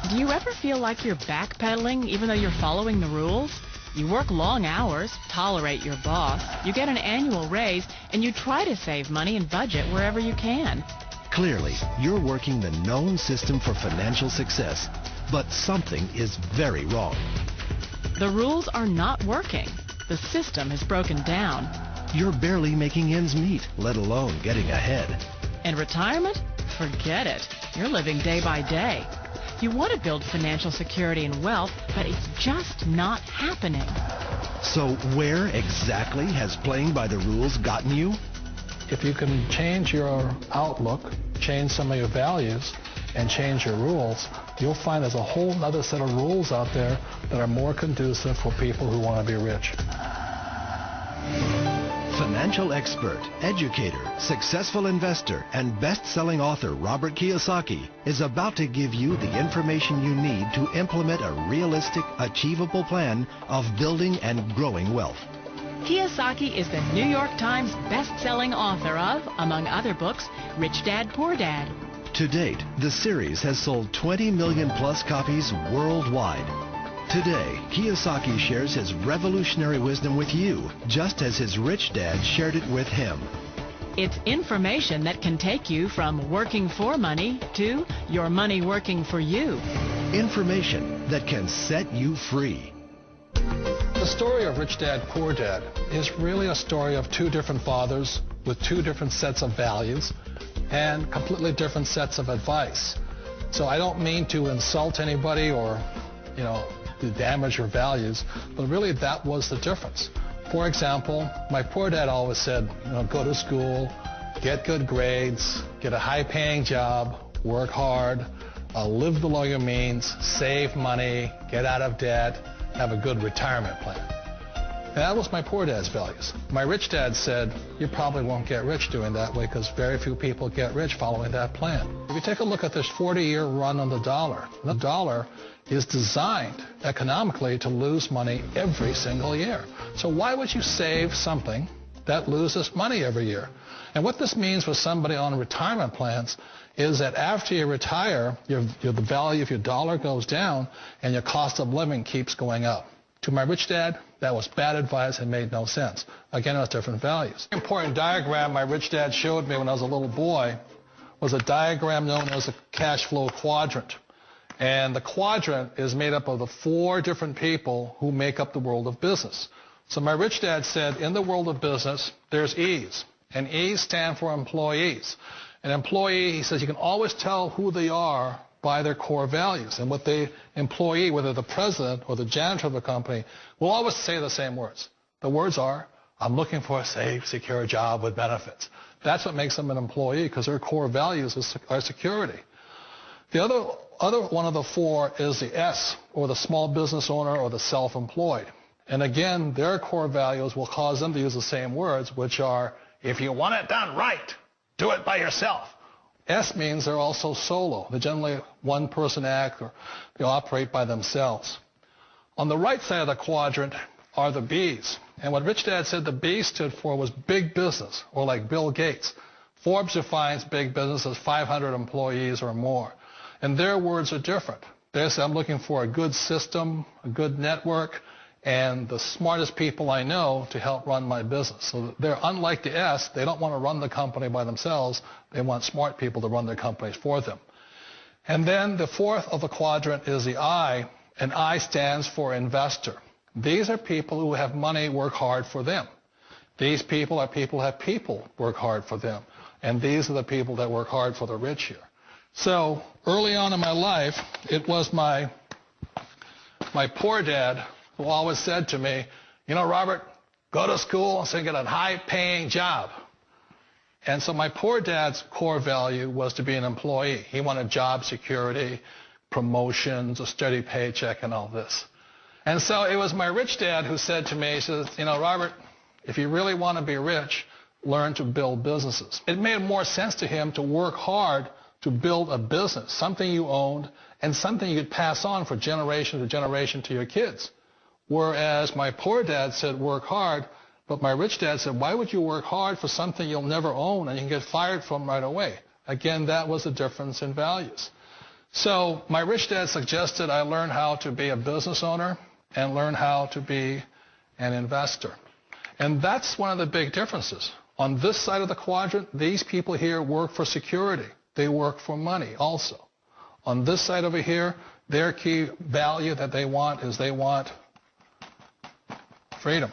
Do you ever feel like you're backpedaling even though you're following the rules? You work long hours, tolerate your boss, you get an annual raise, and you try to save money and budget wherever you can. Clearly, you're working the known system for financial success, but something is very wrong. The rules are not working. The system has broken down. You're barely making ends meet, let alone getting ahead. And retirement? Forget it. You're living day by day. You want to build financial security and wealth, but it's just not happening. So where exactly has playing by the rules gotten you? If you can change your outlook, change some of your values, and change your rules, you'll find there's a whole other set of rules out there that are more conducive for people who want to be rich. Financial expert, educator, successful investor, and best-selling author Robert Kiyosaki is about to give you the information you need to implement a realistic, achievable plan of building and growing wealth. Kiyosaki is the New York Times best-selling author of, among other books, Rich Dad, Poor Dad. To date, the series has sold 20 million plus copies worldwide. Today, Kiyosaki shares his revolutionary wisdom with you, just as his rich dad shared it with him. It's information that can take you from working for money to your money working for you. Information that can set you free. The story of Rich Dad, Poor Dad is really a story of two different fathers with two different sets of values and completely different sets of advice. So I don't mean to insult anybody or, to damage your values, but really that was the difference. For example, my poor dad always said, go to school, get good grades, get a high-paying job, work hard, live below your means, save money, get out of debt, have a good retirement plan. And that was my poor dad's values. My rich dad said, you probably won't get rich doing that way because very few people get rich following that plan. If you take a look at this 40-year run on the dollar is designed economically to lose money every single year. So why would you save something that loses money every year? And what this means for somebody on retirement plans is that after you retire, the value of your dollar goes down and your cost of living keeps going up. To my rich dad, that was bad advice and made no sense. Again, it was different values. An important diagram my rich dad showed me when I was a little boy was a diagram known as a cash flow quadrant. And the quadrant is made up of the 4 different people who make up the world of business. So my rich dad said, in the world of business, there's E's. And E's stand for employees. An employee, he says, you can always tell who they are by their core values. And what the employee, whether the president or the janitor of a company, will always say the same words. The words are, I'm looking for a safe, secure job with benefits. That's what makes them an employee, because their core values are security. The other one of the 4 is the S, or the small business owner or the self-employed. And again, their core values will cause them to use the same words, which are, if you want it done right, do it by yourself. S means they're also solo. They're generally one-person act, or they operate by themselves. On the right side of the quadrant are the B's. And what Rich Dad said the B stood for was big business, or like Bill Gates. Forbes defines big business as 500 employees or more. And their words are different. They say, I'm looking for a good system, a good network, and the smartest people I know to help run my business. So they're unlike the S. They don't want to run the company by themselves. They want smart people to run their companies for them. And then the 4th of the quadrant is the I, and I stands for investor. These are people who have money work hard for them. These people are people who have people work hard for them. And these are the people that work hard for the rich here. So early on in my life, it was my poor dad who always said to me, Robert, go to school so you get a high-paying job. And so my poor dad's core value was to be an employee. He wanted job security, promotions, a steady paycheck, and all this. And so it was my rich dad who said to me, he says, Robert, if you really want to be rich, learn to build businesses. It made more sense to him to work hard to build a business, something you owned and something you could pass on for generation to generation to your kids. Whereas my poor dad said work hard, but my rich dad said, why would you work hard for something you'll never own and you can get fired from right away? Again, that was the difference in values. So my rich dad suggested I learn how to be a business owner and learn how to be an investor. And that's one of the big differences. On this side of the quadrant, these people here work for security. They work for money also. On this side over here, their key value that they want is they want freedom.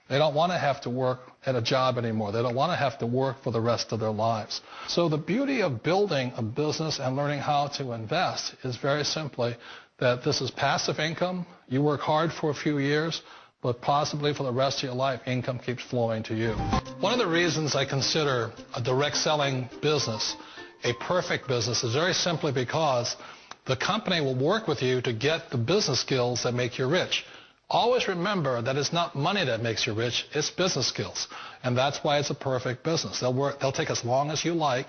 They don't want to have to work at a job anymore. They don't want to have to work for the rest of their lives. So the beauty of building a business and learning how to invest is very simply that this is passive income. You work hard for a few years, but possibly for the rest of your life, income keeps flowing to you. One of the reasons I consider a direct selling business a perfect business is very simply because the company will work with you to get the business skills that make you rich. Always remember that it's not money that makes you rich, it's business skills. And that's why it's a perfect business. They'll take as long as you like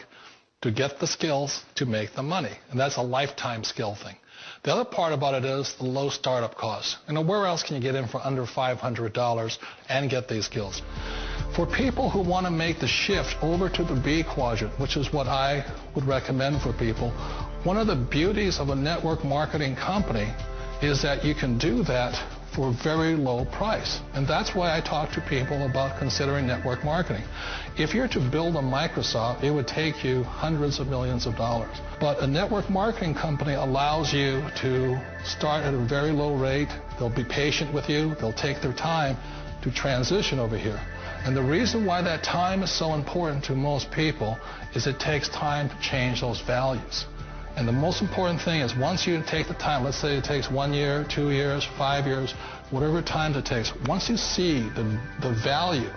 to get the skills to make the money. And that's a lifetime skill thing. The other part about it is the low startup costs. Where else can you get in for under $500 and get these skills? For people who want to make the shift over to the B quadrant, which is what I would recommend for people, one of the beauties of a network marketing company is that you can do that for a very low price. And that's why I talk to people about considering network marketing. If you're to build a Microsoft, it would take you hundreds of millions of dollars. But a network marketing company allows you to start at a very low rate. They'll be patient with you. They'll take their time to transition over here. And the reason why that time is so important to most people is it takes time to change those values. And the most important thing is once you take the time, let's say it takes 1 year, 2 years, 5 years, whatever time it takes, once you see the value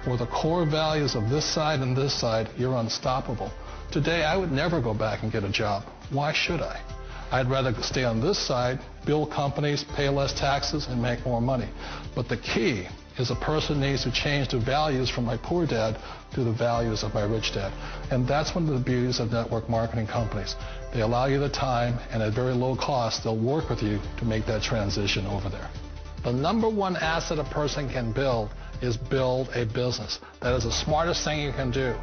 or the core values of this side and this side, you're unstoppable. Today, I would never go back and get a job. Why should I? I'd rather stay on this side, build companies, pay less taxes, and make more money. But the key is a person needs to change the values from my poor dad to the values of my rich dad. And that's one of the beauties of network marketing companies. They allow you the time, and at very low cost, they'll work with you to make that transition over there. The number one asset a person can build is build a business. That is the smartest thing you can do.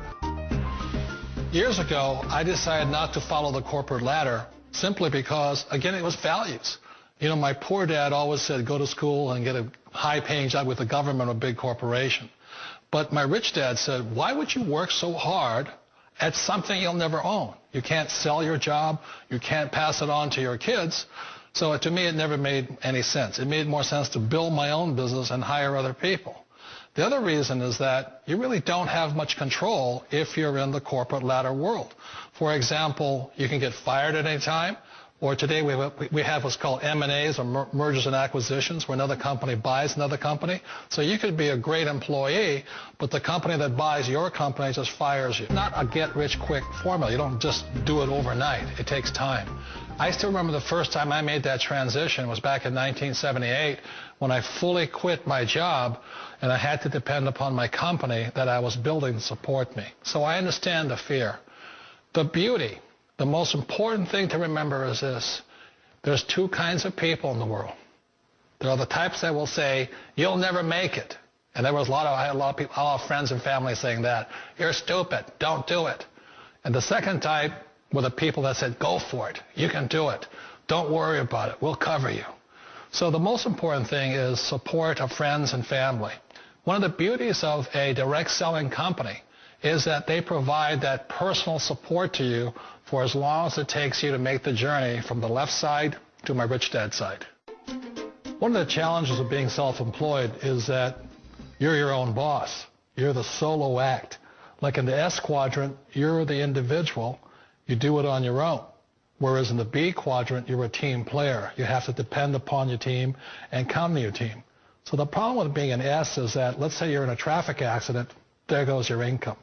Years ago, I decided not to follow the corporate ladder simply because, again, it was values. My poor dad always said, go to school and get a high-paying job with the government or a big corporation. But my rich dad said, why would you work so hard at something you'll never own? You can't sell your job. You can't pass it on to your kids. So to me, it never made any sense. It made more sense to build my own business and hire other people. The other reason is that you really don't have much control if you're in the corporate ladder world. For example, you can get fired at any time. Or today we have what's called M&As, or mergers and acquisitions, where another company buys another company. So you could be a great employee, but the company that buys your company just fires you. Not a get-rich-quick formula. You don't just do it overnight. It takes time. I still remember the first time I made that transition was back in 1978 when I fully quit my job and I had to depend upon my company that I was building to support me. So I understand the fear. The beauty. The most important thing to remember is this. There's two kinds of people in the world. There are the types that will say, you'll never make it. And I had a lot of people, a lot of friends and family saying that. You're stupid. Don't do it. And the second type were the people that said, go for it. You can do it. Don't worry about it. We'll cover you. So the most important thing is support of friends and family. One of the beauties of a direct selling company is that they provide that personal support to you for as long as it takes you to make the journey from the left side to my rich dad side. One of the challenges of being self-employed is that you're your own boss. You're the solo act. Like in the S quadrant, you're the individual. You do it on your own. Whereas in the B quadrant, you're a team player. You have to depend upon your team and count on your team. So the problem with being an S is that, let's say you're in a traffic accident, there goes your income.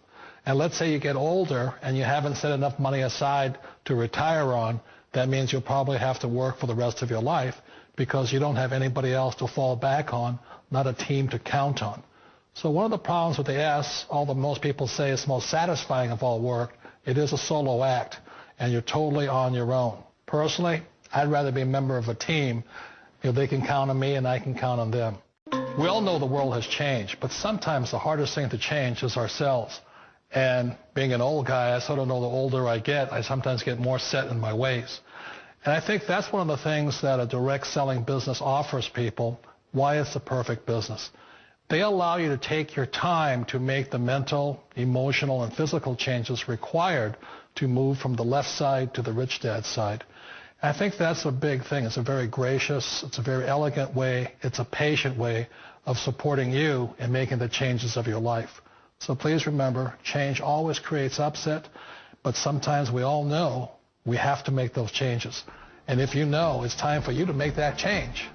And let's say you get older and you haven't set enough money aside to retire on, that means you'll probably have to work for the rest of your life because you don't have anybody else to fall back on, not a team to count on. So one of the problems with the S, although most people say it's most satisfying of all work, it is a solo act, and you're totally on your own. Personally, I'd rather be a member of a team. They can count on me and I can count on them. We all know the world has changed, but sometimes the hardest thing to change is ourselves. And being an old guy, I sort of know the older I get, I sometimes get more set in my ways. And I think that's one of the things that a direct selling business offers people, why it's the perfect business. They allow you to take your time to make the mental, emotional, and physical changes required to move from the left side to the rich dad side. I think that's a big thing. It's a very gracious, it's a very elegant way, it's a patient way of supporting you in making the changes of your life. So please remember, change always creates upset, but sometimes we all know we have to make those changes. And if you know it's time for you to make that change,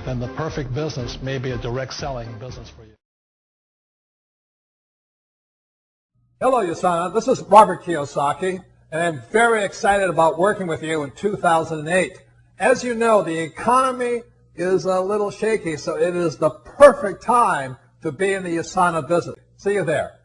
then the perfect business may be a direct selling business for you. Hello, USANA. This is Robert Kiyosaki, and I'm very excited about working with you in 2008. As you know, the economy is a little shaky, so it is the perfect time to be in the USANA business. See you there.